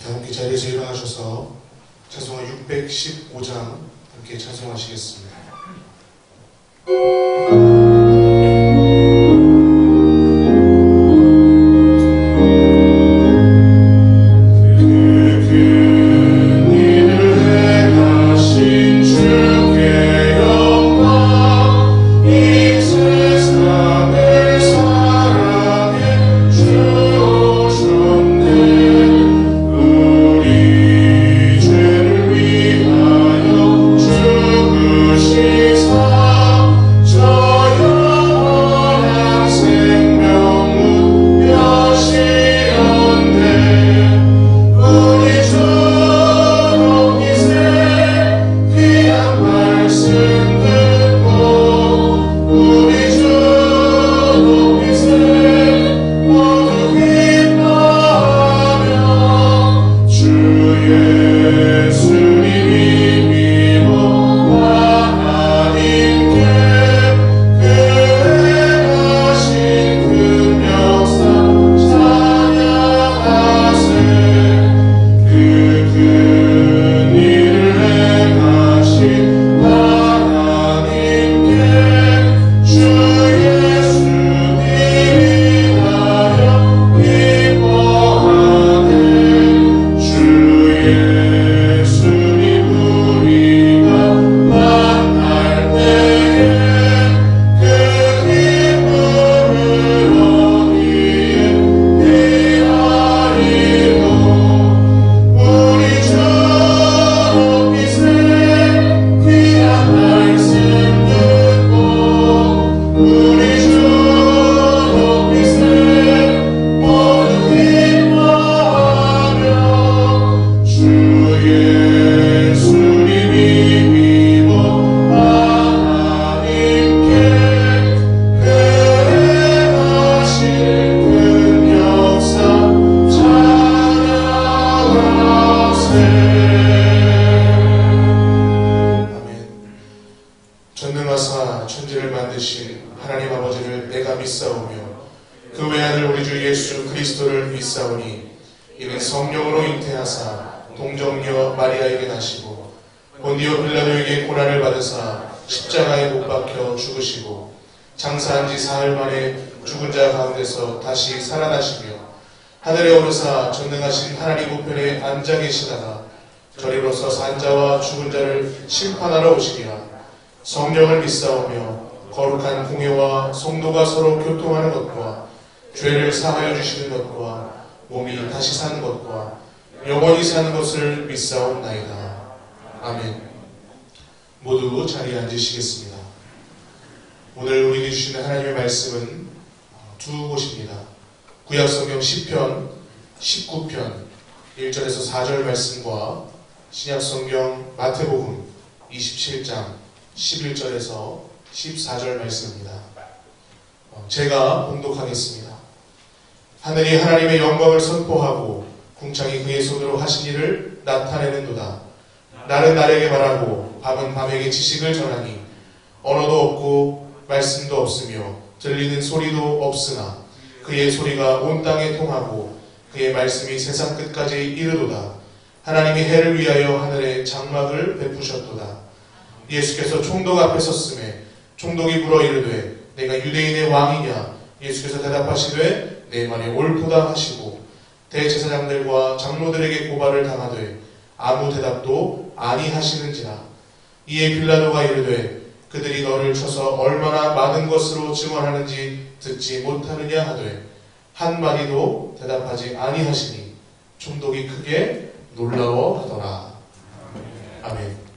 함께 자리에서 일어나셔서 찬송가 615장 함께 찬송하시겠습니다. 전능하사 천지를 만드신 하나님 아버지를 내가 믿사오며 그 외아들 우리 주 예수 그리스도를 믿사오니 이는 성령으로 잉태하사 동정녀 마리아에게 나시고 본디오 빌라도에게 고난을 받으사 십자가에 못 박혀 죽으시고 장사한 지 사흘 만에 죽은 자 가운데서 다시 살아나시며 하늘에 오르사 전능하신 하나님 우편에 앉아 계시다가 저리로서 산 자와 죽은 자를 심판하러 오시리라. 성령을 믿사오며 거룩한 공회와 성도가 서로 교통하는 것과 죄를 사하여 주시는 것과 몸이 다시 사는 것과 영원히 사는 것을 믿사옵나이다. 아멘. 모두 자리에 앉으시겠습니다. 오늘 우리에게 주시는 하나님의 말씀은 두 곳입니다. 구약성경 시편 19편 1절에서 4절 말씀과 신약성경 마태복음 27장 11절에서 14절 말씀입니다. 제가 봉독하겠습니다. 하늘이 하나님의 영광을 선포하고 궁창이 그의 손으로 하신 일을 나타내는도다. 날은 날에게 말하고 밤은 밤에게 지식을 전하니 언어도 없고 말씀도 없으며 들리는 소리도 없으나 그의 소리가 온 땅에 통하고 그의 말씀이 세상 끝까지 이르도다. 하나님이 해를 위하여 하늘에 장막을 베푸셨도다. 예수께서 총독 앞에 섰음에 총독이 물어 이르되 내가 유대인의 왕이냐? 예수께서 대답하시되 내 말이 옳도다 하시고 대제사장들과 장로들에게 고발을 당하되 아무 대답도 아니하시는지라. 이에 빌라도가 이르되 그들이 너를 쳐서 얼마나 많은 것으로 증언하는지 듣지 못하느냐 하되 한마디도 대답하지 아니하시니 총독이 크게 놀라워하더라. 아멘.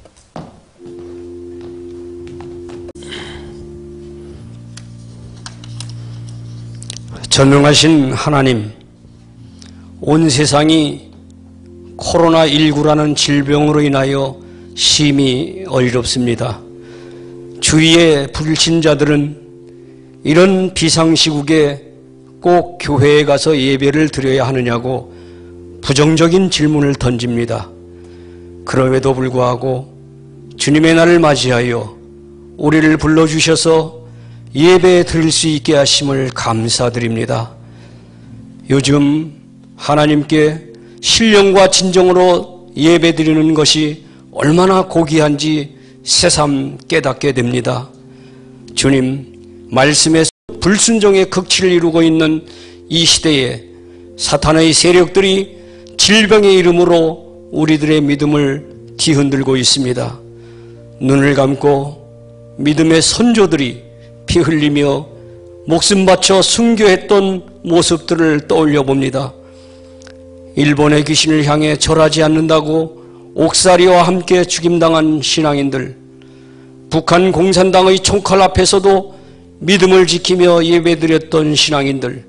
전능하신 하나님, 온 세상이 코로나19라는 질병으로 인하여 심히 어지럽습니다. 주위의 불신자들은 이런 비상시국에 꼭 교회에 가서 예배를 드려야 하느냐고 부정적인 질문을 던집니다. 그럼에도 불구하고 주님의 날을 맞이하여 우리를 불러주셔서 예배에 드릴 수 있게 하심을 감사드립니다. 요즘 하나님께 신령과 진정으로 예배드리는 것이 얼마나 고귀한지 새삼 깨닫게 됩니다. 주님, 말씀에 불순종의 극치를 이루고 있는 이 시대에 사탄의 세력들이 질병의 이름으로 우리들의 믿음을 뒤흔들고 있습니다. 눈을 감고 믿음의 선조들이 피 흘리며 목숨 바쳐 순교했던 모습들을 떠올려 봅니다. 일본의 귀신을 향해 절하지 않는다고 옥살이와 함께 죽임당한 신앙인들, 북한 공산당의 총칼 앞에서도 믿음을 지키며 예배드렸던 신앙인들,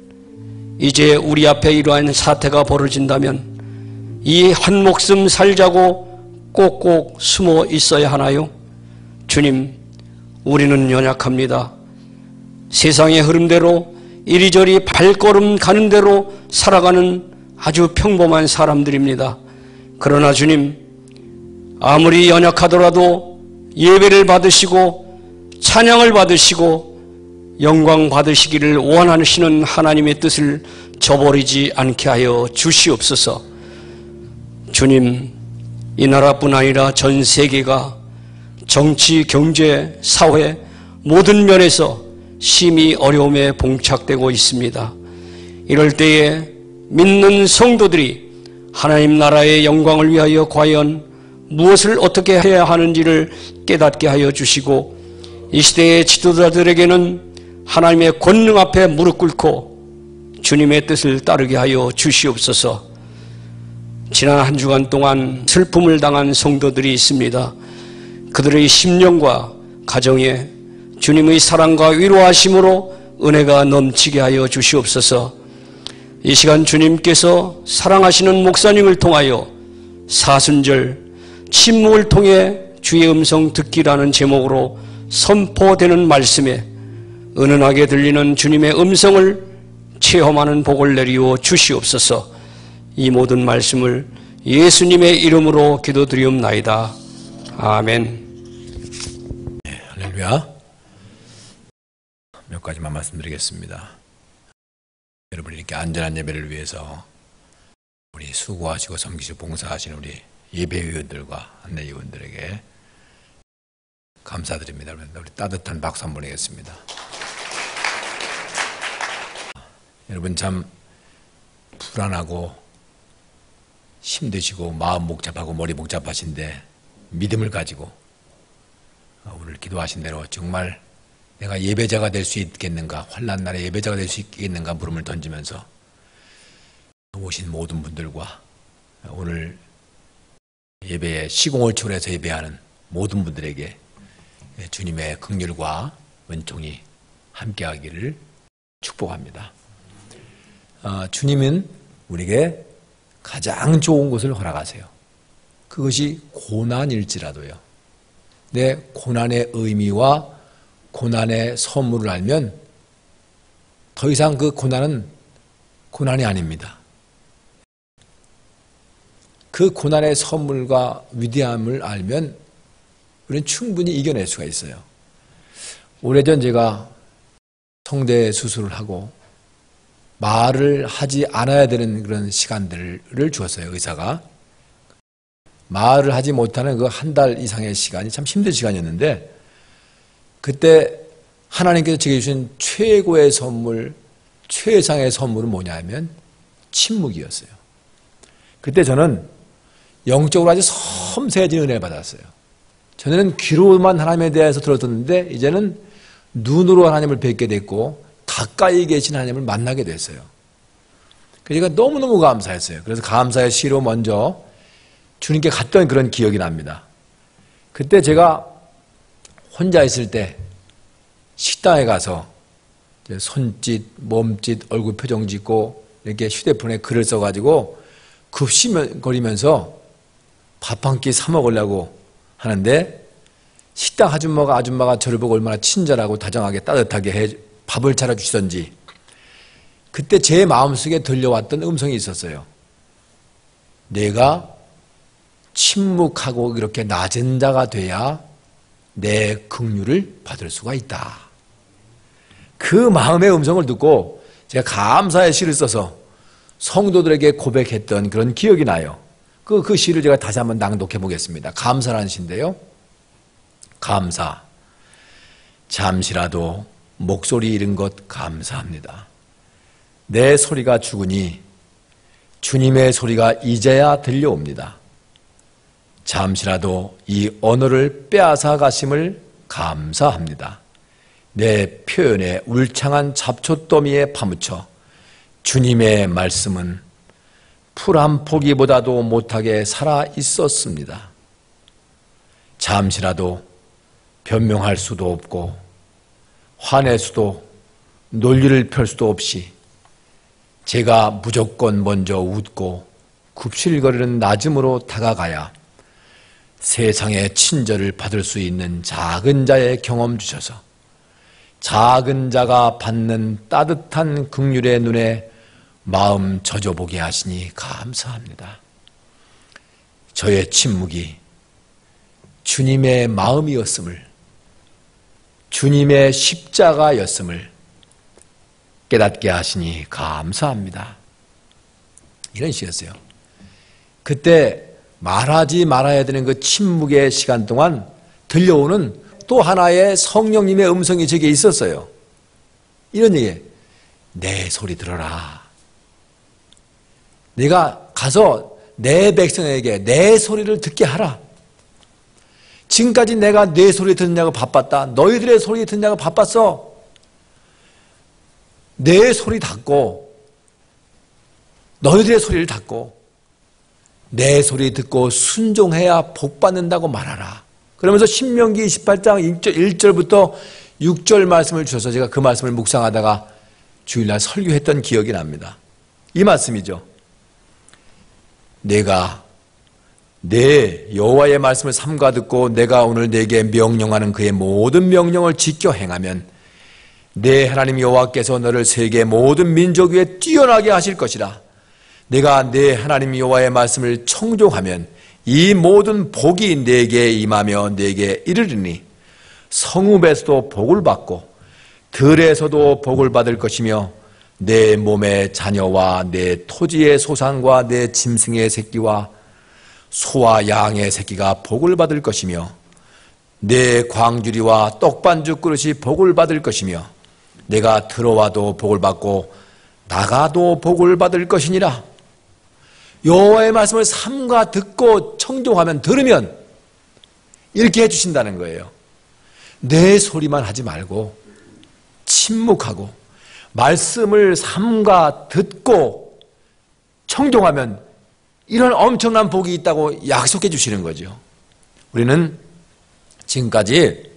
이제 우리 앞에 이러한 사태가 벌어진다면 이 한 목숨 살자고 꼭꼭 숨어 있어야 하나요? 주님, 우리는 연약합니다. 세상의 흐름대로 이리저리 발걸음 가는 대로 살아가는 아주 평범한 사람들입니다. 그러나 주님, 아무리 연약하더라도 예배를 받으시고 찬양을 받으시고 영광 받으시기를 원하시는 하나님의 뜻을 저버리지 않게 하여 주시옵소서. 주님, 이 나라뿐 아니라 전 세계가 정치, 경제, 사회 모든 면에서 심히 어려움에 봉착되고 있습니다. 이럴 때에 믿는 성도들이 하나님 나라의 영광을 위하여 과연 무엇을 어떻게 해야 하는지를 깨닫게 하여 주시고, 이 시대의 지도자들에게는 하나님의 권능 앞에 무릎 꿇고 주님의 뜻을 따르게 하여 주시옵소서. 지난 한 주간 동안 슬픔을 당한 성도들이 있습니다. 그들의 심령과 가정에 주님의 사랑과 위로하심으로 은혜가 넘치게 하여 주시옵소서. 이 시간 주님께서 사랑하시는 목사님을 통하여 사순절 침묵을 통해 주의 음성 듣기라는 제목으로 선포되는 말씀에 은은하게 들리는 주님의 음성을 체험하는 복을 내리워 주시옵소서. 이 모든 말씀을 예수님의 이름으로 기도드리옵나이다. 아멘. 네, 할렐루야. 몇 가지만 말씀드리겠습니다. 여러분이 이렇게 안전한 예배를 위해서 우리 수고하시고 섬기시고 봉사하시는 우리 예배위원들과 안내위원들에게 감사드립니다. 우리 따뜻한 박수 한번 보내겠습니다. 여러분 참 불안하고 힘드시고 마음 복잡하고 머리 복잡하신데 믿음을 가지고 오늘 기도하신 대로 정말 내가 예배자가 될 수 있겠는가, 환난 날에 예배자가 될 수 있겠는가 물음을 던지면서 오신 모든 분들과 오늘 예배에 시공을 초월해서 예배하는 모든 분들에게 주님의 긍휼과 은총이 함께하기를 축복합니다. 주님은 우리에게 가장 좋은 것을 허락하세요. 그것이 고난일지라도요. 내 고난의 의미와 고난의 선물을 알면 더 이상 그 고난은 고난이 아닙니다. 그 고난의 선물과 위대함을 알면 우리는 충분히 이겨낼 수가 있어요. 오래전 제가 성대 수술을 하고 말을 하지 않아야 되는 그런 시간들을 주었어요. 의사가. 말을 하지 못하는 그 한 달 이상의 시간이 참 힘든 시간이었는데, 그때 하나님께서 제게 주신 최고의 선물, 최상의 선물은 뭐냐면 침묵이었어요. 그때 저는 영적으로 아주 섬세해진 은혜를 받았어요. 전에는 귀로만 하나님에 대해서 들었었는데 이제는 눈으로 하나님을 뵙게 됐고 가까이 계신 하나님을 만나게 됐어요. 그러니까 너무너무 감사했어요. 그래서 감사의 시로 먼저 주님께 갔던 그런 기억이 납니다. 그때 제가 혼자 있을 때 식당에 가서 손짓, 몸짓, 얼굴 표정 짓고 이렇게 휴대폰에 글을 써가지고 급식거리면서 밥 한 끼 사 먹으려고 하는데 식당 아줌마가 저를 보고 얼마나 친절하고 다정하게 따뜻하게 밥을 차려주시던지 그때 제 마음속에 들려왔던 음성이 있었어요. 내가 침묵하고 이렇게 낮은 자가 돼야 내 긍휼을 받을 수가 있다. 그 마음의 음성을 듣고 제가 감사의 시를 써서 성도들에게 고백했던 그런 기억이 나요. 그 시를 제가 다시 한번 낭독해 보겠습니다. 감사라는 시인데요. 감사. 잠시라도 목소리 잃은 것 감사합니다. 내 소리가 죽으니 주님의 소리가 이제야 들려옵니다. 잠시라도 이 언어를 빼앗아 가심을 감사합니다. 내 표현에 울창한 잡초더미에 파묻혀 주님의 말씀은 풀 한 포기보다도 못하게 살아 있었습니다. 잠시라도 변명할 수도 없고 화낼 수도 논리를 펼 수도 없이 제가 무조건 먼저 웃고 굽실거리는 낮음으로 다가가야 세상의 친절을 받을 수 있는 작은 자의 경험 주셔서 작은 자가 받는 따뜻한 긍휼의 눈에 마음 젖어보게 하시니 감사합니다. 저의 침묵이 주님의 마음이었음을, 주님의 십자가였음을 깨닫게 하시니 감사합니다. 이런 시였어요. 그때 말하지 말아야 되는 그 침묵의 시간 동안 들려오는 또 하나의 성령님의 음성이 제게 있었어요. 이런 얘기, 내 소리 들어라. 네가 가서 내 백성에게 내 소리를 듣게 하라. 지금까지 내가 내 소리 듣느냐고 바빴다. 너희들의 소리 듣느냐고 바빴어. 내 소리 닫고 너희들의 소리를 닫고 내 소리 듣고 순종해야 복 받는다고 말하라. 그러면서 신명기 28장 1절부터 6절 말씀을 주셔서 제가 그 말씀을 묵상하다가 주일날 설교했던 기억이 납니다. 이 말씀이죠. 내가 내 여호와의 말씀을 삼가 듣고 내가 오늘 내게 명령하는 그의 모든 명령을 지켜 행하면 내 하나님 여호와께서 너를 세계 모든 민족 위에 뛰어나게 하실 것이라. 내가 내 하나님 여호와의 말씀을 청종하면 이 모든 복이 내게 임하며 내게 이르리니 성읍에서도 복을 받고 들에서도 복을 받을 것이며 내 몸의 자녀와 내 토지의 소산과 내 짐승의 새끼와 소와 양의 새끼가 복을 받을 것이며 내 광주리와 떡반죽 그릇이 복을 받을 것이며 내가 들어와도 복을 받고 나가도 복을 받을 것이니라. 여호와의 말씀을 삼가 듣고 청종하면, 들으면 이렇게 해주신다는 거예요. 내 소리만 하지 말고 침묵하고 말씀을 삼가 듣고 청종하면 이런 엄청난 복이 있다고 약속해 주시는 거죠. 우리는 지금까지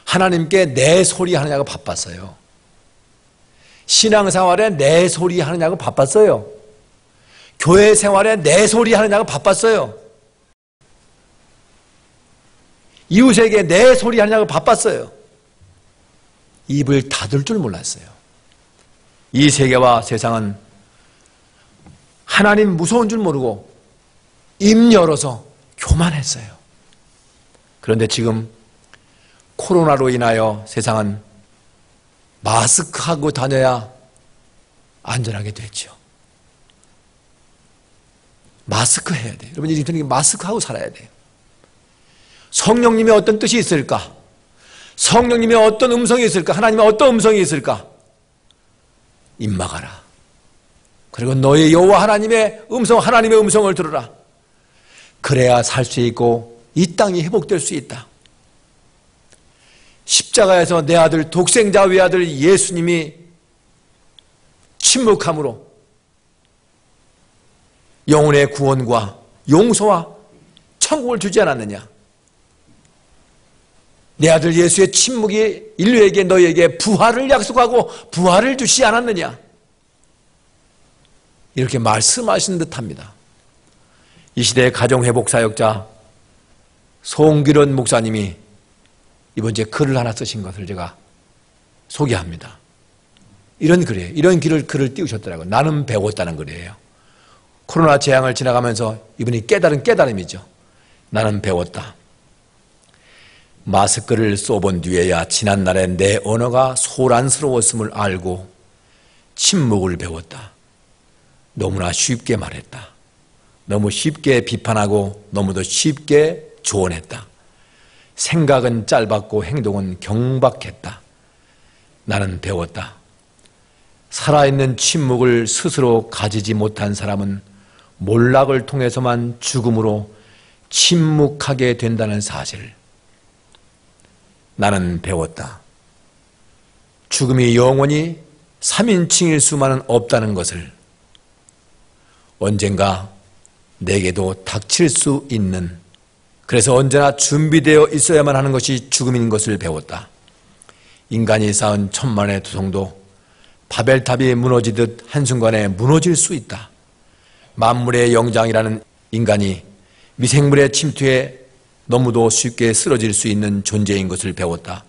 하나님께 내 소리 하느냐고 바빴어요. 신앙생활에 내 소리 하느냐고 바빴어요. 교회 생활에 내 소리 하느냐고 바빴어요. 이웃에게 내 소리 하느냐고 바빴어요. 입을 닫을 줄 몰랐어요. 이 세계와 세상은 하나님 무서운 줄 모르고 입 열어서 교만했어요. 그런데 지금 코로나로 인하여 세상은 마스크하고 다녀야 안전하게 됐죠. 마스크 해야 돼요. 여러분, 이렇게 마스크하고 살아야 돼요. 성령님의 어떤 뜻이 있을까? 성령님의 어떤 음성이 있을까? 하나님의 어떤 음성이 있을까? 입 막아라. 그리고 너의 여호와 하나님의 음성, 하나님의 음성을 들어라. 그래야 살 수 있고 이 땅이 회복될 수 있다. 십자가에서 내 아들, 독생자 외아들 예수님이 침묵함으로 영혼의 구원과 용서와 천국을 주지 않았느냐? 내 아들 예수의 침묵이 인류에게, 너희에게 부활을 약속하고 부활을 주시지 않았느냐? 이렇게 말씀하신 듯합니다. 이 시대의 가정회복사역자 송기련 목사님이 이번 주에 글을 하나 쓰신 것을 제가 소개합니다. 이런 글이에요. 이런 글을 띄우셨더라고요. 나는 배웠다는 글이에요. 코로나 재앙을 지나가면서 이분이 깨달은 깨달음이죠. 나는 배웠다. 마스크를 써본 뒤에야 지난날에 내 언어가 소란스러웠음을 알고 침묵을 배웠다. 너무나 쉽게 말했다. 너무 쉽게 비판하고 너무도 쉽게 조언했다. 생각은 짧았고 행동은 경박했다. 나는 배웠다. 살아있는 침묵을 스스로 가지지 못한 사람은 몰락을 통해서만 죽음으로 침묵하게 된다는 사실을 나는 배웠다. 죽음이 영원히 3인칭일 수만은 없다는 것을, 언젠가 내게도 닥칠 수 있는, 그래서 언제나 준비되어 있어야만 하는 것이 죽음인 것을 배웠다. 인간이 쌓은 천만의 두성도 바벨탑이 무너지듯 한순간에 무너질 수 있다. 만물의 영장이라는 인간이 미생물의 침투에 너무도 쉽게 쓰러질 수 있는 존재인 것을 배웠다.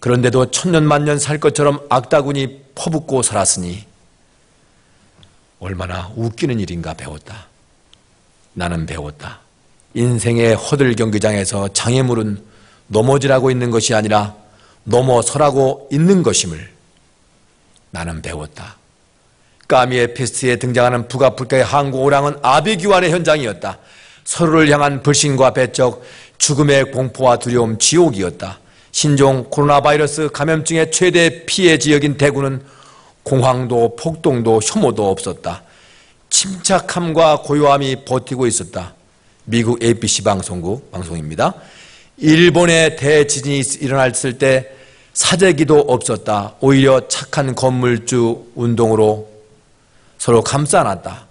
그런데도 천년만년 살 것처럼 악다군이 퍼붓고 살았으니 얼마나 웃기는 일인가 배웠다. 나는 배웠다. 인생의 허들 경기장에서 장애물은 넘어지라고 있는 것이 아니라 넘어서라고 있는 것임을 나는 배웠다. 까미의 페스트에 등장하는 북아프리카의 항구 오랑은 아비규환의 현장이었다. 서로를 향한 불신과 배척, 죽음의 공포와 두려움, 지옥이었다. 신종 코로나 바이러스 감염증의 최대 피해 지역인 대구는 공황도 폭동도 혐오도 없었다. 침착함과 고요함이 버티고 있었다. 미국 ABC 방송국 방송입니다. 일본의 대지진이 일어났을 때 사재기도 없었다. 오히려 착한 건물주 운동으로 서로 감싸 안았다.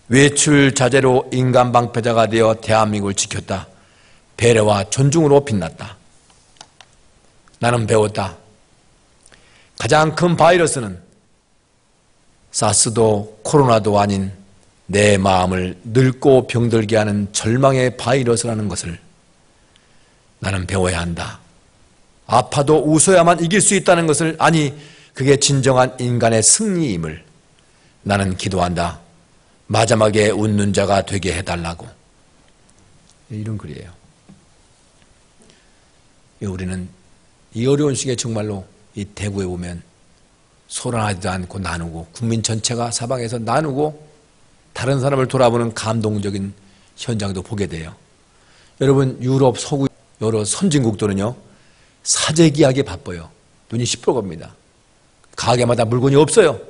외출 자제로 인간 방패자가 되어 대한민국을 지켰다. 배려와 존중으로 빛났다. 나는 배웠다. 가장 큰 바이러스는 사스도 코로나도 아닌 내 마음을 늙고 병들게 하는 절망의 바이러스라는 것을 나는 배워야 한다. 아파도 웃어야만 이길 수 있다는 것을, 아니 그게 진정한 인간의 승리임을 나는 기도한다. 마지막에 웃는 자가 되게 해달라고. 이런 글이에요. 우리는 이 어려운 시기에 정말로 이 대구에 오면 소란하지도 않고 나누고, 국민 전체가 사방에서 나누고 다른 사람을 돌아보는 감동적인 현장도 보게 돼요. 여러분, 유럽, 서구 여러 선진국들은요 사재기하게 바빠요. 눈이 시뻘겁니다. 가게마다 물건이 없어요.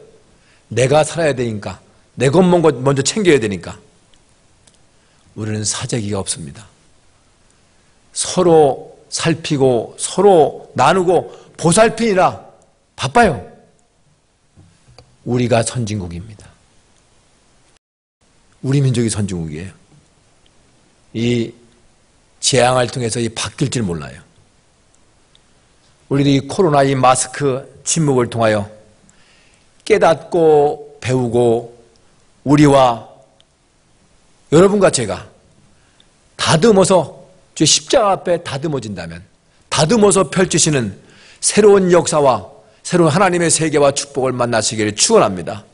내가 살아야 되니까, 내 것 먼저 챙겨야 되니까. 우리는 사재기가 없습니다. 서로 살피고 서로 나누고 보살피느라 바빠요. 우리가 선진국입니다. 우리 민족이 선진국이에요. 이 재앙을 통해서 바뀔 줄 몰라요. 우리도 이 코로나 이 마스크 침묵을 통하여 깨닫고 배우고, 우리와 여러분과 제가 다듬어서 주 십자가 앞에 다듬어진다면, 다듬어서 펼치시는 새로운 역사와 새로운 하나님의 세계와 축복을 만나시기를 축원합니다.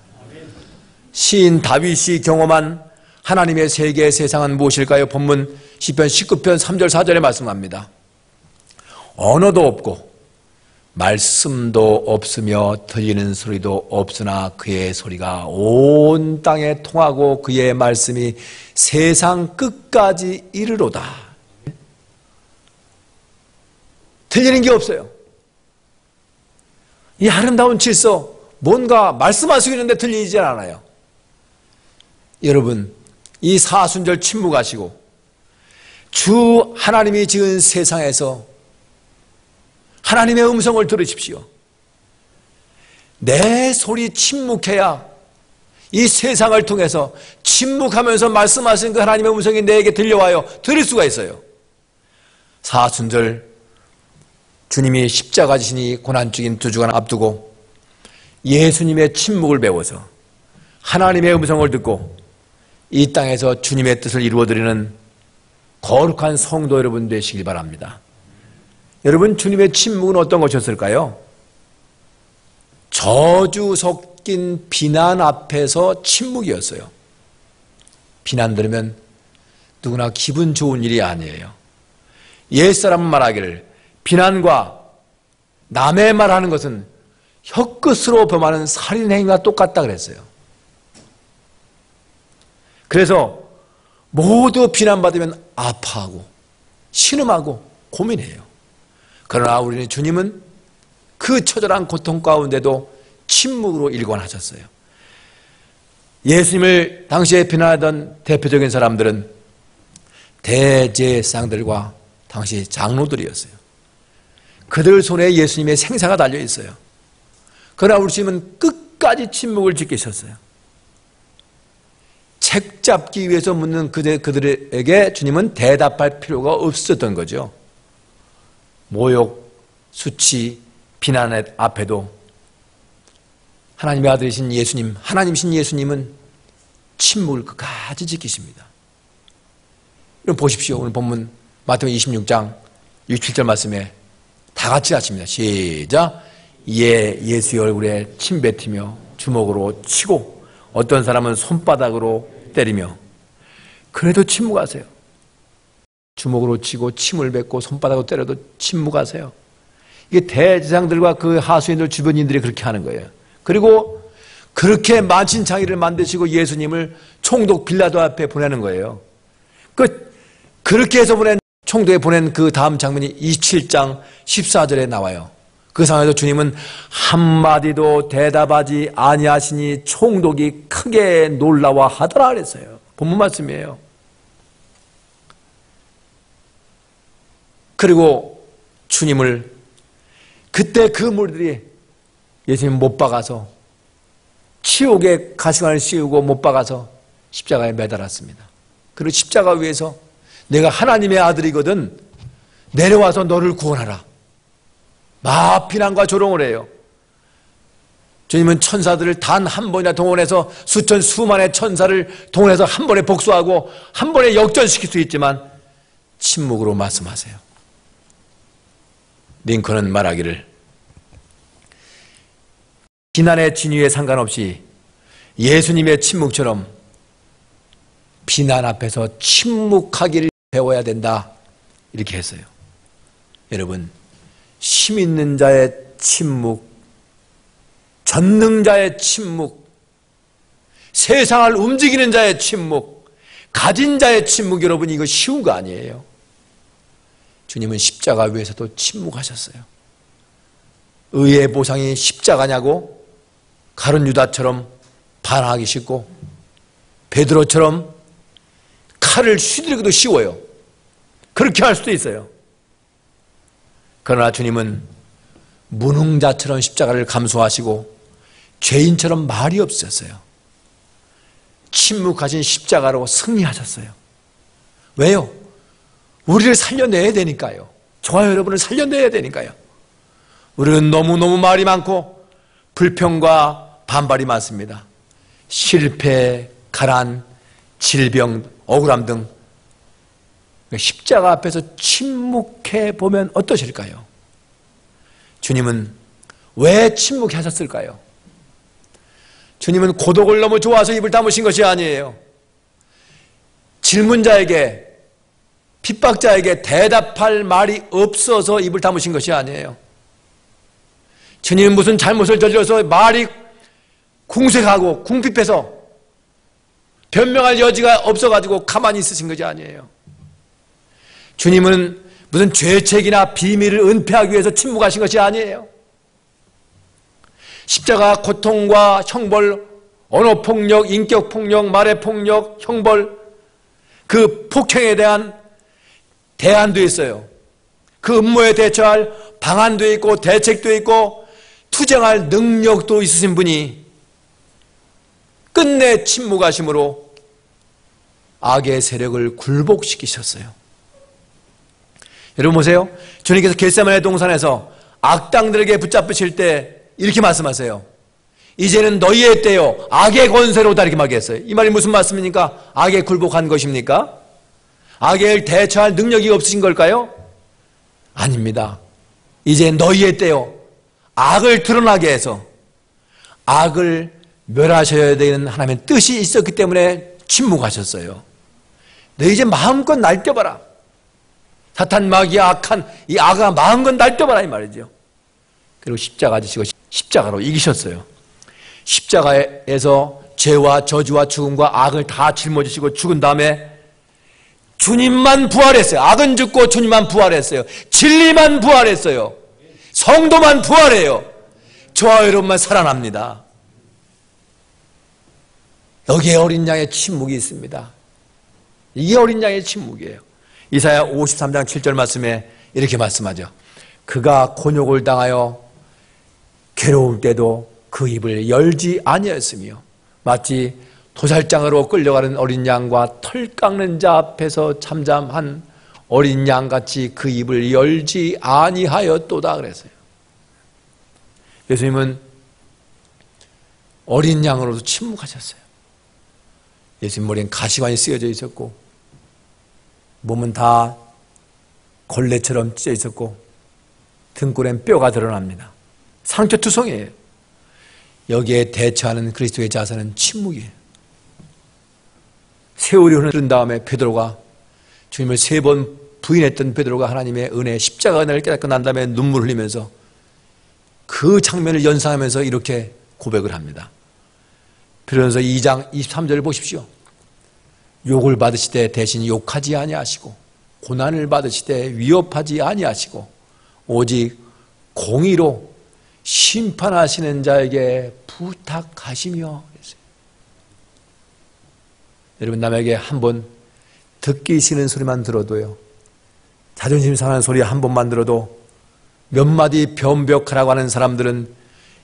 시인 다윗이 경험한 하나님의 세계의 세상은 무엇일까요? 본문 시편 19편 3절 4절에 말씀합니다. 언어도 없고 말씀도 없으며 들리는 소리도 없으나 그의 소리가 온 땅에 통하고 그의 말씀이 세상 끝까지 이르로다. 들리는 게 없어요. 이 아름다운 질서, 뭔가 말씀하시고 있는데 들리지 않아요. 여러분, 이 사순절 침묵하시고 주 하나님이 지은 세상에서 하나님의 음성을 들으십시오. 내 소리 침묵해야 이 세상을 통해서 침묵하면서 말씀하신 그 하나님의 음성이 내게 들려와요. 들을 수가 있어요. 사순절 주님이 십자가 지시니 고난주긴 2주간 앞두고 예수님의 침묵을 배워서 하나님의 음성을 듣고 이 땅에서 주님의 뜻을 이루어드리는 거룩한 성도 여러분 되시길 바랍니다. 여러분, 주님의 침묵은 어떤 것이었을까요? 저주 섞인 비난 앞에서 침묵이었어요. 비난 들으면 누구나 기분 좋은 일이 아니에요. 옛사람은 말하기를 비난과 남의 말하는 것은 혀끝으로 범하는 살인행위와 똑같다 그랬어요. 그래서 모두 비난받으면 아파하고 신음하고 고민해요. 그러나 우리는 주님은 그 처절한 고통 가운데도 침묵으로 일관하셨어요. 예수님을 당시에 비난하던 대표적인 사람들은 대제사장들과 당시 장로들이었어요. 그들 손에 예수님의 생사가 달려 있어요. 그러나 우리 주님은 끝까지 침묵을 지키셨어요. 책 잡기 위해서 묻는 그들에게 주님은 대답할 필요가 없었던 거죠. 모욕, 수치, 비난 앞에도 하나님의 아들이신 예수님, 하나님이신 예수님은 침묵을 끝까지 지키십니다. 그럼 보십시오. 오늘 본문 마태복음 26장 67절 말씀에 다 같이 하십니다. 시작. 이에 예수의 얼굴에 침 뱉으며 주먹으로 치고 어떤 사람은 손바닥으로 때리며 그래도 침묵하세요. 주먹으로 치고 침을 뱉고 손바닥으로 때려도 침묵하세요. 이게 대제사장들과 그 하수인들 주변인들이 그렇게 하는 거예요. 그리고 그렇게 만신창이를 만드시고 예수님을 총독 빌라도 앞에 보내는 거예요. 그렇게 해서 총독에 보낸 그 다음 장면이 27장 14절에 나와요. 그 상황에서 주님은 한마디도 대답하지 아니하시니 총독이 크게 놀라워 하더라 그랬어요. 본문 말씀이에요. 그리고 주님을 그때 그 무리들이 예수님 못 박아서 치옥에 가시관을 씌우고 못 박아서 십자가에 매달았습니다. 그리고 십자가 위에서 내가 하나님의 아들이거든 내려와서 너를 구원하라. 막 비난과 조롱을 해요. 주님은 천사들을 단 한 번이나 동원해서 수만의 천사를 동원해서 한 번에 복수하고 한 번에 역전시킬 수 있지만 침묵으로 말씀하세요. 링컨은 말하기를 비난의 진위에 상관없이 예수님의 침묵처럼 비난 앞에서 침묵하기를 배워야 된다 이렇게 했어요. 여러분, 힘 있는 자의 침묵, 전능자의 침묵, 세상을 움직이는 자의 침묵, 가진 자의 침묵, 여러분 이거 쉬운 거 아니에요. 주님은 십자가 위에서도 침묵하셨어요. 의의 보상이 십자가냐고 가룟 유다처럼 반항하기 쉽고 베드로처럼 칼을 휘두르기도 쉬워요. 그렇게 할 수도 있어요. 그러나 주님은 무능자처럼 십자가를 감수하시고 죄인처럼 말이 없으셨어요. 침묵하신 십자가로 승리하셨어요. 왜요? 우리를 살려내야 되니까요. 저와 여러분을 살려내야 되니까요. 우리는 너무너무 말이 많고 불평과 반발이 많습니다. 실패, 가난, 질병, 억울함 등 십자가 앞에서 침묵해 보면 어떠실까요? 주님은 왜 침묵하셨을까요? 주님은 고독을 너무 좋아서 입을 다무신 것이 아니에요. 질문자에게, 핍박자에게 대답할 말이 없어서 입을 다무신 것이 아니에요. 주님은 무슨 잘못을 저질러서 말이 궁색하고 궁핍해서 변명할 여지가 없어가지고 가만히 있으신 것이 아니에요. 주님은 무슨 죄책이나 비밀을 은폐하기 위해서 침묵하신 것이 아니에요. 십자가 고통과 형벌, 언어폭력, 인격폭력, 말해폭력, 형벌, 그 폭행에 대한 대안도 있어요. 그 음모에 대처할 방안도 있고 대책도 있고 투쟁할 능력도 있으신 분이 끝내 침묵하심으로 악의 세력을 굴복시키셨어요. 여러분 보세요. 주님께서 겟세마네 동산에서 악당들에게 붙잡으실 때 이렇게 말씀하세요. 이제는 너희의 때요 악의 권세로다 이렇게 말했어요. 이 말이 무슨 말씀입니까? 악에 굴복한 것입니까? 악을 대처할 능력이 없으신 걸까요? 아닙니다. 이제 너희의 때요 악을 드러나게 해서 악을 멸하셔야 되는 하나님의 뜻이 있었기 때문에 침묵하셨어요. 너 이제 마음껏 날뛰어봐라. 사탄 마귀가 악한 이 악아 마음껏 날뛰어봐라 이 말이죠. 그리고 십자가 지시고 십자가로 이기셨어요. 십자가에서 죄와 저주와 죽음과 악을 다 짊어지시고 죽은 다음에 주님만 부활했어요. 악은 죽고 주님만 부활했어요. 진리만 부활했어요. 성도만 부활해요. 저와 여러분만 살아납니다. 여기에 어린 양의 침묵이 있습니다. 이게 어린 양의 침묵이에요. 이사야 53장 7절 말씀에 이렇게 말씀하죠. 그가 곤욕을 당하여 괴로울 때도 그 입을 열지 아니하였으며 마치 도살장으로 끌려가는 어린 양과 털 깎는 자 앞에서 잠잠한 어린 양같이 그 입을 열지 아니하였도다 그랬어요. 예수님은 어린 양으로도 침묵하셨어요. 예수님 머리엔 가시관이 쓰여져 있었고 몸은 다 걸레처럼 찢어 있었고 등골엔 뼈가 드러납니다. 상처투성이에요. 여기에 대처하는 그리스도의 자세는 침묵이에요. 세월이 흐른 다음에 베드로가 주님을 3번 부인했던 베드로가 하나님의 은혜 십자가 은혜를 깨닫고 난 다음에 눈물 흘리면서 그 장면을 연상하면서 이렇게 고백을 합니다. 베드로전서 2장 23절을 보십시오. 욕을 받으시되 대신 욕하지 아니하시고 고난을 받으시되 위협하지 아니하시고 오직 공의로 심판하시는 자에게 부탁하시며 했어요. 여러분 남에게 한번 듣기 싫은 소리만 들어도요, 자존심 상하는 소리 한 번만 들어도 몇 마디 변벽하라고 하는 사람들은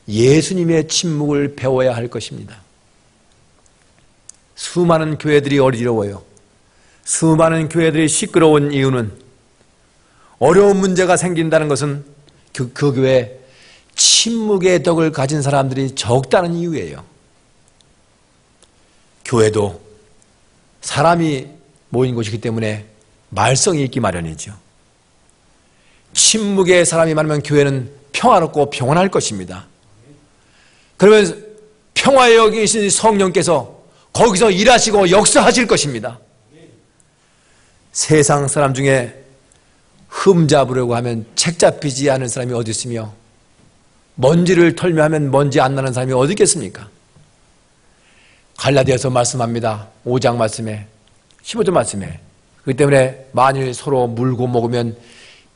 예수님의 침묵을 배워야 할 것입니다. 수많은 교회들이 어지러워요. 수많은 교회들이 시끄러운 이유는 어려운 문제가 생긴다는 것은 그 교회에 침묵의 덕을 가진 사람들이 적다는 이유예요. 교회도 사람이 모인 곳이기 때문에 말썽이 있기 마련이죠. 침묵의 사람이 많으면 교회는 평화롭고 평온할 것입니다. 그러면 평화의 여기신 성령께서 거기서 일하시고 역사하실 것입니다. 세상 사람 중에 흠 잡으려고 하면 책 잡히지 않은 사람이 어디 있으며 먼지를 털며 하면 먼지 안 나는 사람이 어디 있겠습니까? 갈라디아서 말씀합니다. 5장 말씀에 15절 말씀에 그렇기 때문에 만일 서로 물고 먹으면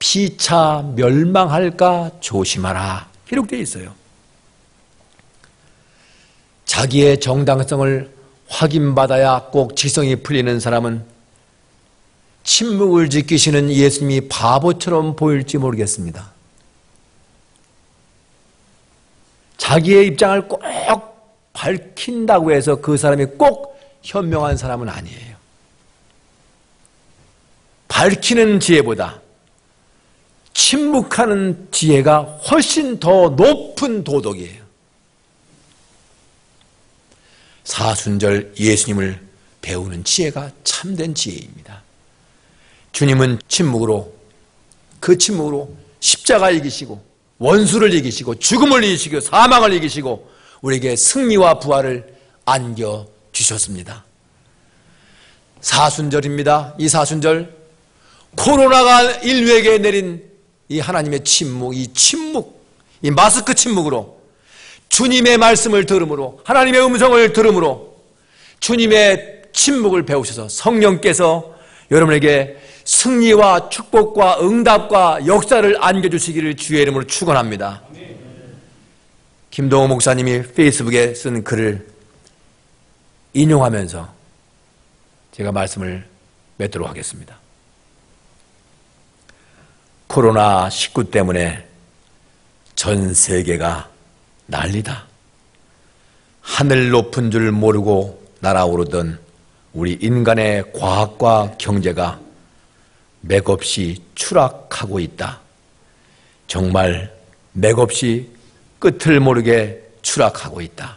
피차 멸망할까 조심하라 기록되어 있어요. 자기의 정당성을 확인받아야 꼭 지성이 풀리는 사람은 침묵을 지키시는 예수님이 바보처럼 보일지 모르겠습니다. 자기의 입장을 꼭 밝힌다고 해서 그 사람이 꼭 현명한 사람은 아니에요. 밝히는 지혜보다 침묵하는 지혜가 훨씬 더 높은 도덕이에요. 사순절 예수님을 배우는 지혜가 참된 지혜입니다. 주님은 침묵으로, 그 침묵으로 십자가 이기시고 원수를 이기시고 죽음을 이기시고 사망을 이기시고 우리에게 승리와 부활을 안겨주셨습니다. 사순절입니다. 이 사순절 코로나가 인류에게 내린 이 하나님의 침묵, 이 마스크 침묵으로 주님의 말씀을 들음으로, 하나님의 음성을 들음으로 주님의 침묵을 배우셔서 성령께서 여러분에게 승리와 축복과 응답과 역사를 안겨주시기를 주의 이름으로 축원합니다. 김동호 목사님이 페이스북에 쓴 글을 인용하면서 제가 말씀을 맺도록 하겠습니다. 코로나19 때문에 전 세계가 난리다. 하늘 높은 줄 모르고 날아오르던 우리 인간의 과학과 경제가 맥없이 추락하고 있다. 정말 맥없이 끝을 모르게 추락하고 있다.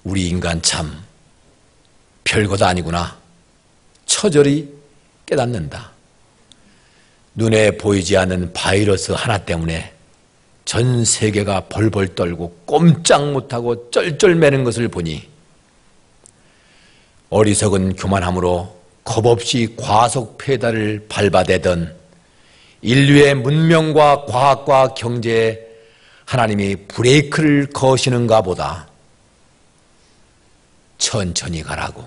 우리 인간 참 별것 아니구나. 처절히 깨닫는다. 눈에 보이지 않는 바이러스 하나 때문에 전 세계가 벌벌 떨고 꼼짝 못하고 쩔쩔매는 것을 보니 어리석은 교만함으로 겁없이 과속 페달을 밟아대던 인류의 문명과 과학과 경제에 하나님이 브레이크를 거시는가 보다 천천히 가라고,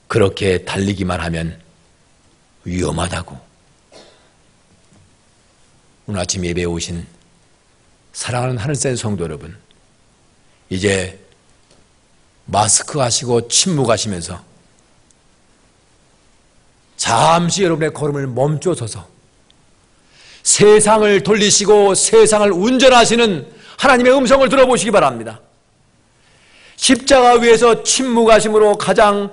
그렇게 달리기만 하면 위험하다고. 오늘 아침 예배에 오신 사랑하는 하늘샘 성도 여러분, 이제 마스크 하시고 침묵하시면서 잠시 여러분의 걸음을 멈춰서서 세상을 돌리시고 세상을 운전하시는 하나님의 음성을 들어보시기 바랍니다. 십자가 위에서 침묵하심으로 가장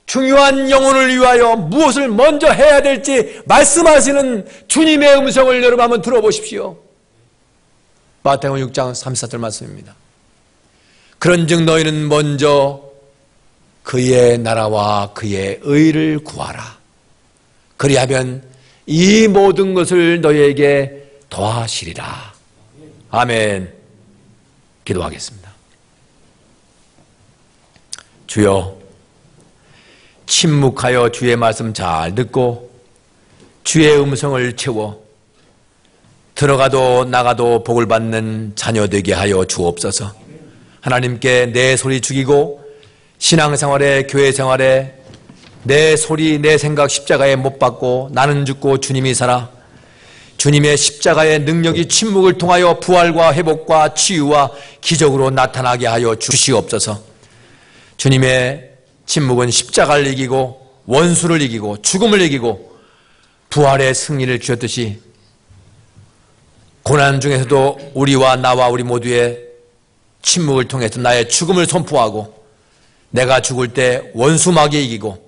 중요한 영혼을 위하여 무엇을 먼저 해야 될지 말씀하시는 주님의 음성을 여러분 한번 들어보십시오. 마태복음 6장 34절 말씀입니다. 그런즉 너희는 먼저 그의 나라와 그의 의를 구하라. 그리하면 이 모든 것을 너희에게 더하시리라. 아멘. 기도하겠습니다. 주여, 침묵하여 주의 말씀 잘 듣고 주의 음성을 채워 들어가도 나가도 복을 받는 자녀 되게 하여 주옵소서. 하나님께 내 소리 죽이고 신앙생활에 교회생활에 내 소리 내 생각 십자가에 못 박고 나는 죽고 주님이 살아, 주님의 십자가의 능력이 침묵을 통하여 부활과 회복과 치유와 기적으로 나타나게 하여 주시옵소서. 주님의 침묵은 십자가를 이기고 원수를 이기고 죽음을 이기고 부활의 승리를 주셨듯이 고난 중에서도 우리와 나와 우리 모두의 침묵을 통해서 나의 죽음을 선포하고 내가 죽을 때 원수마귀 이기고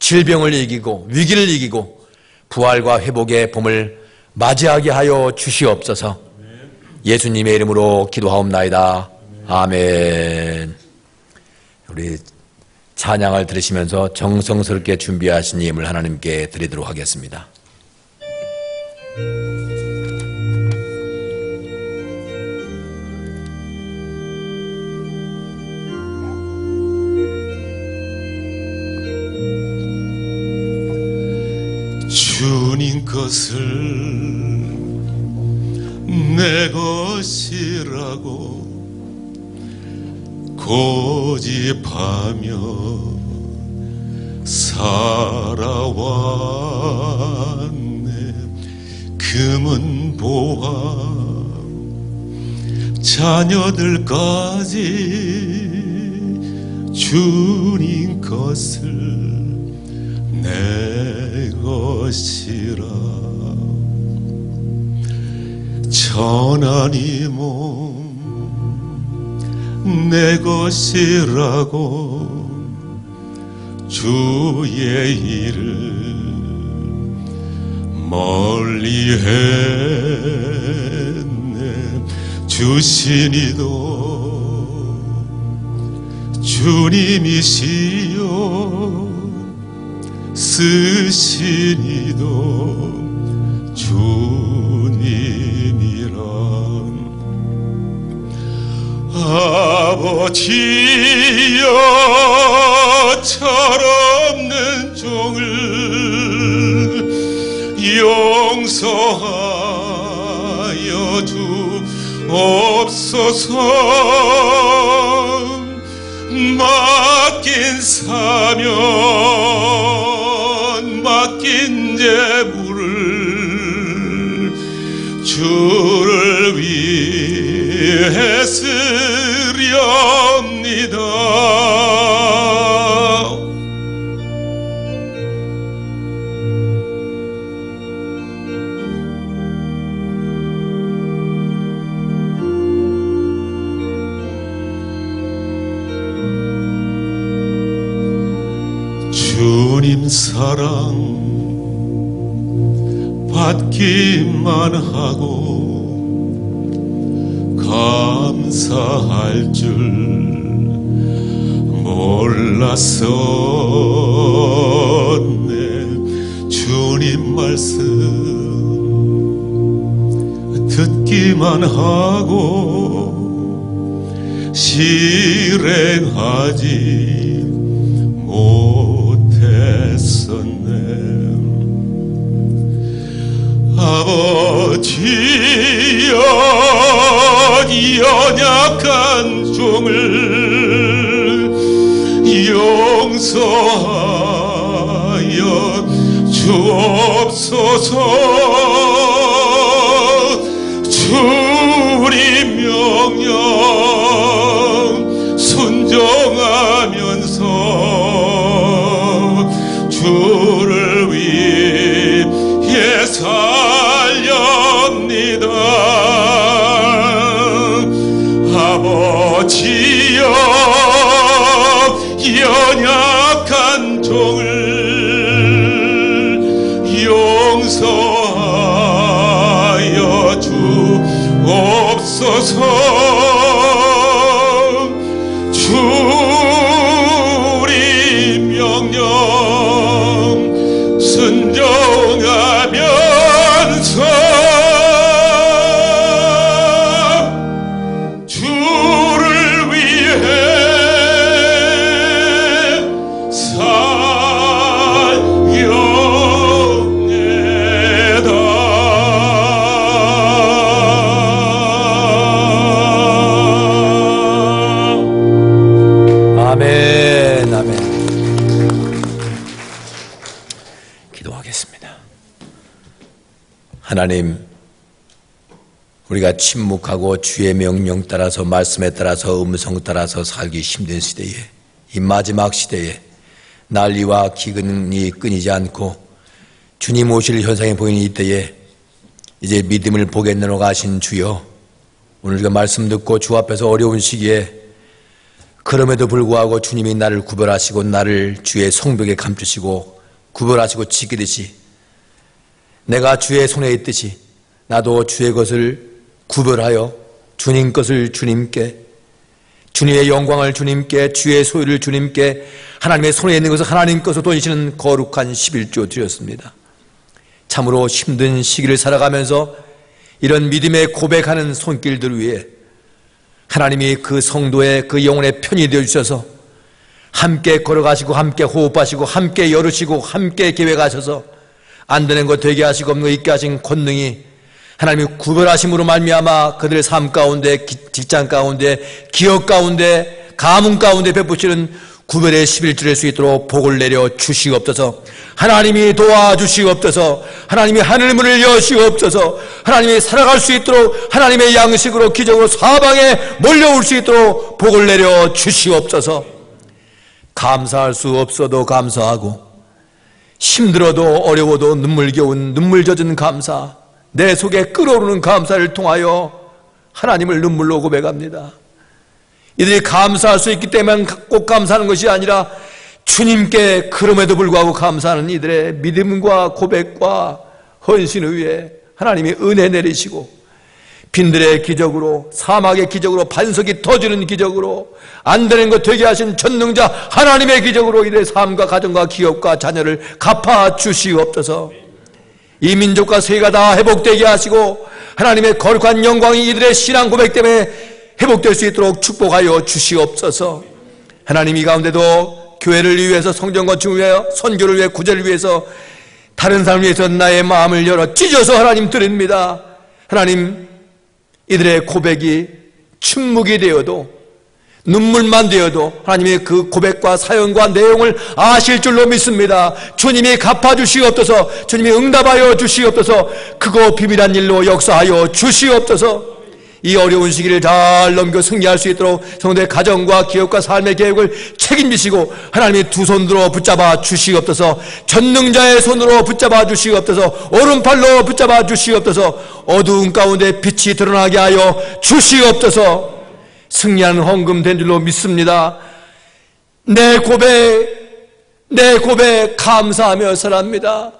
질병을 이기고 위기를 이기고 부활과 회복의 봄을 맞이하게 하여 주시옵소서. 예수님의 이름으로 기도하옵나이다. 아멘. 우리 찬양을 들으시면서 정성스럽게 준비하신 예물 하나님께 드리도록 하겠습니다. 주님 것을 내 것이라고 고집하며 살아왔네. 금은 보화 자녀들까지 주님 것을 내 것이라. 천하니 몸 내 것이라고 주의 일을 멀리 했네. 주신이도 주님이시여 쓰신이도 주님이라. 아버지여 철없는 종을 용서하여 주옵소서. 맡긴 사명 맡긴 재물을 주를 위해 쓰렵니다. 주님 사랑 받기만 하고 감사할 줄 몰랐었네. 주님 말씀 듣기만 하고 실행하지 못했었네. 아버지여, 연약한 종을 용서하여 주옵소서. 주님 명령 순종하면서 주를 위해 살렵니다. 아버지여, 연약한 종을 용서하여 주옵소서. 주님 명령 순종하면서 주를 위해 살렵니다. 아멘, 아멘. 기도하겠습니다. 하나님, 우리가 침묵하고 주의 명령 따라서, 말씀에 따라서, 음성 따라서 살기 힘든 시대에, 이 마지막 시대에 난리와 기근이 끊이지 않고 주님 오실 현상이 보이는 이때에 이제 믿음을 보겠노라 하신 주여, 오늘 우리가 말씀 듣고 주 앞에서 어려운 시기에 그럼에도 불구하고 주님이 나를 구별하시고 나를 주의 성벽에 감추시고 구별하시고 지키듯이 내가 주의 손에 있듯이 나도 주의 것을 구별하여 주님 것을 주님께, 주님의 영광을 주님께, 주의 소유를 주님께, 하나님의 손에 있는 것을 하나님 것으로 돌리시는 거룩한 11조 드렸습니다. 참으로 힘든 시기를 살아가면서 이런 믿음의 고백하는 손길들 위에 하나님이 그 성도의 그 영혼의 편이 되어주셔서 함께 걸어가시고 함께 호흡하시고 함께 열으시고 함께 계획하셔서 안 되는 것 되게 하시고 없는 것 있게 하신 권능이 하나님이 구별하심으로 말미암아 그들의 삶 가운데, 직장 가운데, 기업 가운데, 가문 가운데 베푸시는 구별의 11주를 할 수 있도록 복을 내려 주시옵소서. 하나님이 도와주시옵소서. 하나님이 하늘문을 여시옵소서. 하나님이 살아갈 수 있도록 하나님의 양식으로 기적으로 사방에 몰려올 수 있도록 복을 내려 주시옵소서. 감사할 수 없어도 감사하고 힘들어도 어려워도 눈물겨운 눈물 젖은 감사, 내 속에 끓어오르는 감사를 통하여 하나님을 눈물로 고백합니다. 이들이 감사할 수 있기 때문에 꼭 감사하는 것이 아니라 주님께 그럼에도 불구하고 감사하는 이들의 믿음과 고백과 헌신을 위해 하나님이 은혜 내리시고 빈들의 기적으로, 사막의 기적으로, 반석이 터지는 기적으로, 안 되는 것 되게 하신 전능자 하나님의 기적으로 이들의 삶과 가정과 기업과 자녀를 갚아 주시옵소서. 이 민족과 세계가 다 회복되게 하시고 하나님의 거룩한 영광이 이들의 신앙 고백 때문에 회복될 수 있도록 축복하여 주시옵소서. 하나님, 이 가운데도 교회를 위해서, 성전 건축을 위하여, 선교를 위해, 구제를 위해서, 다른 사람을 위해서 나의 마음을 열어 찢어서 하나님 드립니다. 하나님, 이들의 고백이 침묵이 되어도, 눈물만 되어도 하나님의 그 고백과 사연과 내용을 아실 줄로 믿습니다. 주님이 갚아주시옵소서. 주님이 응답하여 주시옵소서. 크고 비밀한 일로 역사하여 주시옵소서. 이 어려운 시기를 잘 넘겨 승리할 수 있도록 성도의 가정과 기업과 삶의 계획을 책임지시고 하나님이 두 손으로 붙잡아 주시옵소서. 전능자의 손으로 붙잡아 주시옵소서. 오른팔로 붙잡아 주시옵소서. 어두운 가운데 빛이 드러나게 하여 주시옵소서. 승리하는 헌금된 줄로 믿습니다. 내 고백 감사하며 살합니다.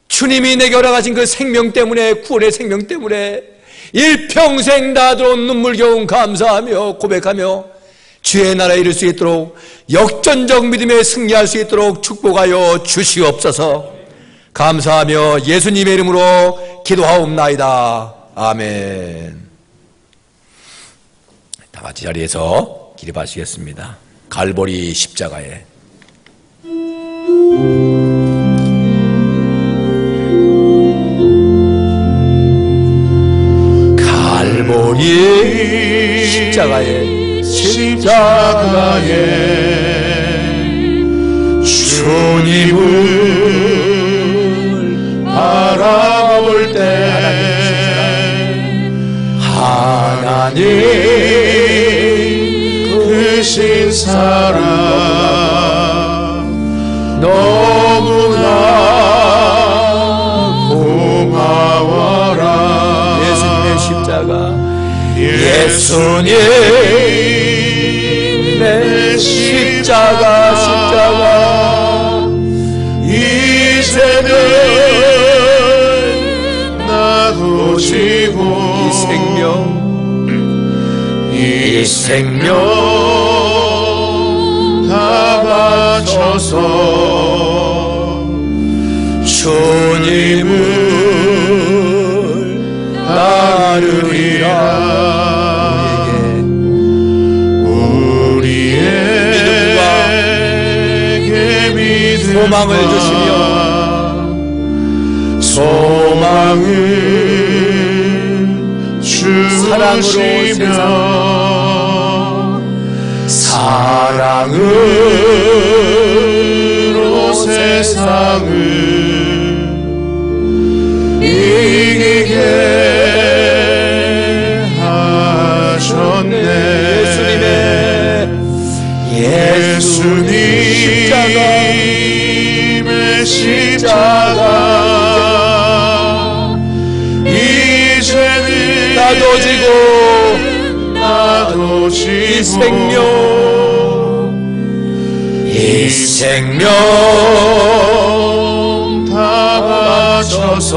주님이 내게 허락하신 그 생명 때문에, 구원의 생명 때문에 일평생 다들어온 눈물겨운 감사하며 고백하며 주의 나라에 이를 수 있도록 역전적 믿음에 승리할 수 있도록 축복하여 주시옵소서. 감사하며 예수님의 이름으로 기도하옵나이다. 아멘. 다 같이 자리에서 기립하시겠습니다. 갈보리 십자가에 갈보리 십자가에 주님을 바라볼 때 하나님 크신 사랑 너무나 고마워라. 예수님의 십자가 예수님의 십자가 이제는 나도 지고 이 생명 다 바쳐서 주님을 따르리라. 우리에게 믿음과 소망을 주시며 소망을 주시며 사랑으로 세상을 이기게 하셨네. 예수님의 십자가 이제는 나도 지고 이 생명 다 바쳐서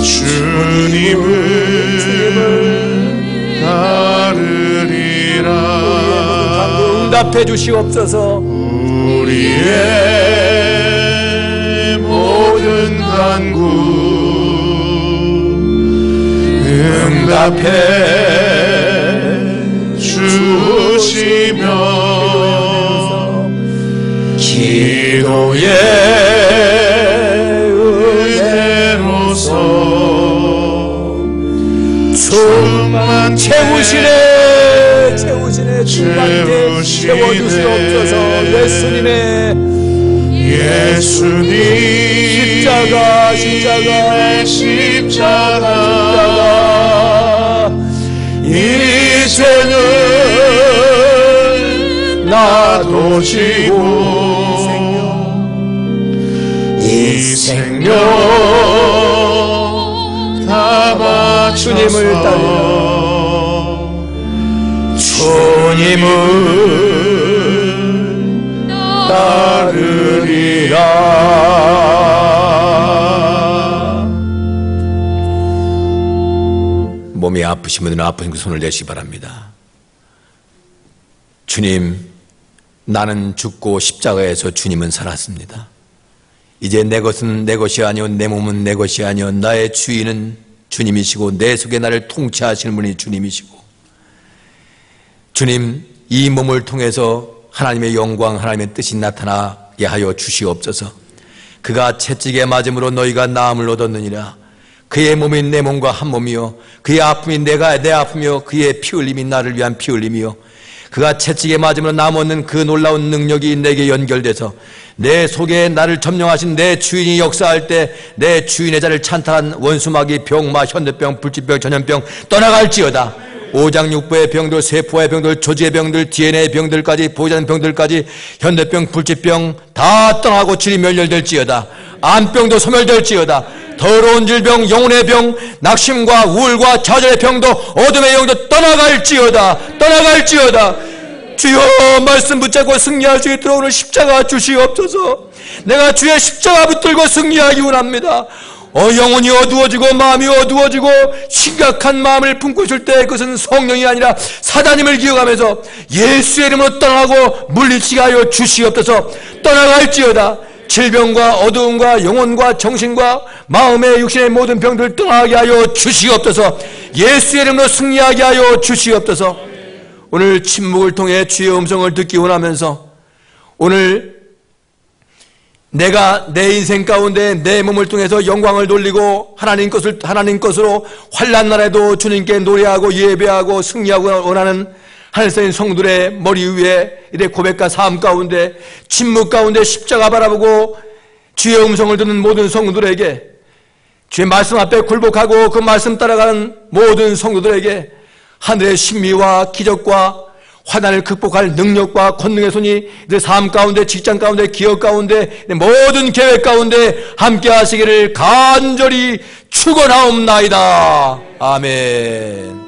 주님을 따르리라. 응답해 주시옵소서. 우리의 모든 간구 응답해 주시며 기도의 은혜로서 충만 채우시네 충만케 채워주시옵소서. 예수님 십자가 이제는 나도 지고 이 생명 다 바쳐서 주님을 따르리라. 몸이 아프신 분들은 아픈 그 손을 내시기 바랍니다. 주님, 나는 죽고 십자가에서 주님은 살았습니다. 이제 내 것은 내 것이 아니오 내 몸은 내 것이 아니오 나의 주인은 주님이시고 내 속에 나를 통치하시는 분이 주님이시고 주님, 이 몸을 통해서 하나님의 영광 하나님의 뜻이 나타나게 하여 주시옵소서. 그가 채찍에 맞음으로 너희가 나음을 얻었느니라. 그의 몸이 내 몸과 한 몸이요 그의 아픔이 내가 내 아픔이요 그의 피 흘림이 나를 위한 피 흘림이요 그가 채찍에 맞으므로 남 얻는 그 놀라운 능력이 내게 연결돼서 내 속에 나를 점령하신 내 주인이 역사할 때 내 주인의 자를 찬탄한 원수마귀, 병마, 현대병, 불치병, 전염병 떠나갈지어다. 오장육부의 병들, 세포의 병들, 조직의 병들, DNA 병들까지, 보호자는 병들까지 현대병, 불치병 다 떠나고 질이 멸렬될지어다. 암병도 소멸될지어다. 더러운 질병, 영혼의 병, 낙심과 우울과 좌절의 병도 어둠의 영도 떠나갈지어다. 주여, 말씀 붙잡고 승리할 수 있도록 오늘 십자가 주시옵소서. 내가 주의 십자가 붙들고 승리하기 원합니다. 영혼이 어두워지고 마음이 어두워지고 심각한 마음을 품고 있을 때 그것은 성령이 아니라 사단임을 기억하면서 예수의 이름으로 떠나고 물리치게 하여 주시옵소서. 떠나갈지어다. 질병과 어두움과 영혼과 정신과 마음의 육신의 모든 병들을 떠나게 하여 주시옵소서. 예수의 이름으로 승리하게 하여 주시옵소서. 오늘 침묵을 통해 주의 음성을 듣기 원하면서 오늘 내가 내 인생 가운데 내 몸을 통해서 영광을 돌리고 하나님 것으로 환난 날에도 주님께 노래하고 예배하고 승리하고 원하는 하늘의 성도들의 머리 위에 이래 고백과 삶 가운데 침묵 가운데 십자가 바라보고 주의 음성을 듣는 모든 성도들에게 주의 말씀 앞에 굴복하고 그 말씀 따라가는 모든 성도들에게 하늘의 신비와 기적과 환난을 극복할 능력과 권능의 손이 내 삶 가운데, 직장 가운데, 기업 가운데, 모든 계획 가운데 함께 하시기를 간절히 축원하옵나이다. 아멘.